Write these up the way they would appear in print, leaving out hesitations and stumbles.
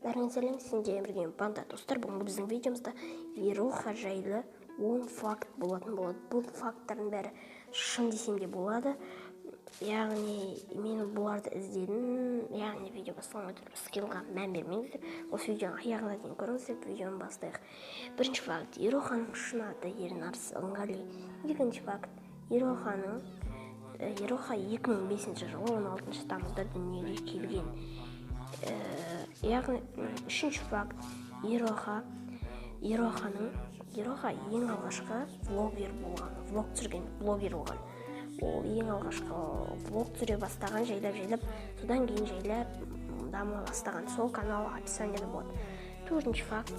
Бәріңіз сәлем, сендермен бірге Панда достар. Бүгінгі біздің видеомызда Иероха жайлы 10 факт болатын болады. Бұл факттардың бәрі шын десем де болады. Яғни мен бұларды іздедім. Яғни видео басталмай тұрып скиллға мән бермеңіздер. Осы видеоның аяғына дейін көріңіздер. Видеоны бастайық. Бірінші факт: Иероханың шын аты Ернар Ыңғали. Екінші факт: Иероха 2005 жылы 16 тамызда дүниеге келген. Яғни үшінші факт: Иероха ең алғашқы влогер болған, влог түсірген блогер болған. Ол ең алғашқы влог түсіре бастаған, жайлап, содан кейін жайлап дами бастаған. Сол канал описаниеде болады. Төртінші факт: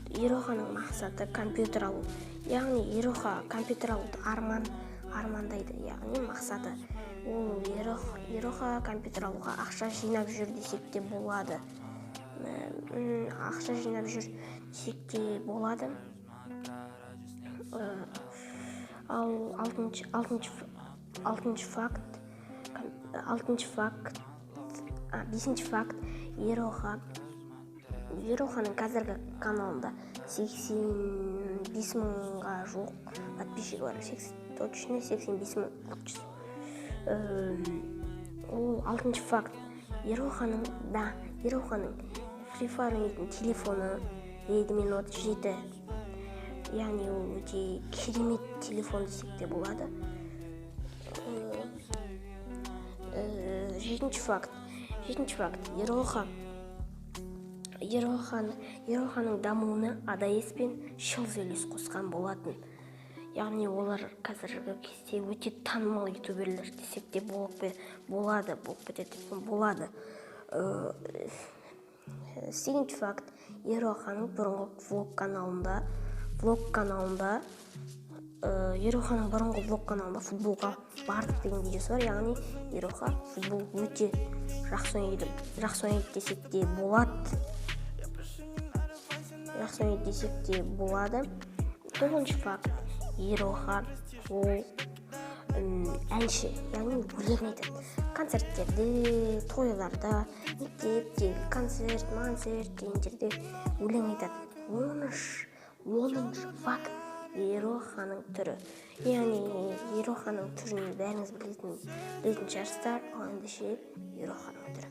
Иероханың мақсаты компьютер алу. Яғни Иероха компьютер алуды армандайды, яғни мақсаты. Ол Иероха компьютер алуға ақша жинап жүр десек те болады. Ал бесінші факт: Иероханың қазіргі каналында 85 мыңға жоқ подписчигі бар. Точно 85 мың. Ол алтыншы факт: Иероханың Free Fire ойнайтын телефоны Redmi Note 7. Яғни ол өте керемет телефон десек те болады. Жетінші факт: Иероханың дамуына ADS пен Shellz үлес қосқан болатын. Яғни олар қазіргі кезде өте танымал ютуберлер десек те болады. Сегізінші факт: Иероханың бұрынғы влог каналында футболға бардық деген видеосы бар. Яғни Иероха футбол өте жақсы ойнайды десек те болады. Тоғызыншы факт: Иероха ол әнші, яғни өлең айтады. Концерттерде, тойларда, мектептегі концерт деген жерде өлең айтады. Оныншы факт: Иероханың түрі. Яғни Иероханың түрін бәріңіз білетін шығарсыздар. Ал ендеше Иероханың түрі.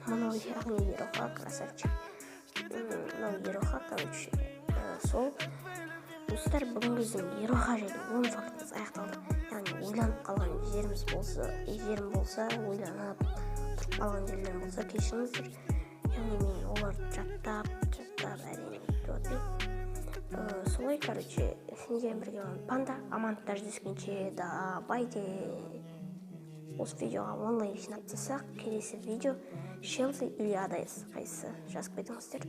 Мынау яғни Иероха красавчик. Сол достар, бүгінгі біздің Иероха жайлы 10 фактымыз аяқталды. Яғни ойланып қалған жерім болса, ойланып тұрып қалған жерлерім болса, кешіріңіздер. Яғни мен оларды жаттап әрине өтіп. Солай, сендермен бірге Панда. Амандықта жүздескенше, байте. Осы видеоға онлайн жинап тастасақ, келесі видео Shellz или ADS қайсысы жазып қойдыңыздар.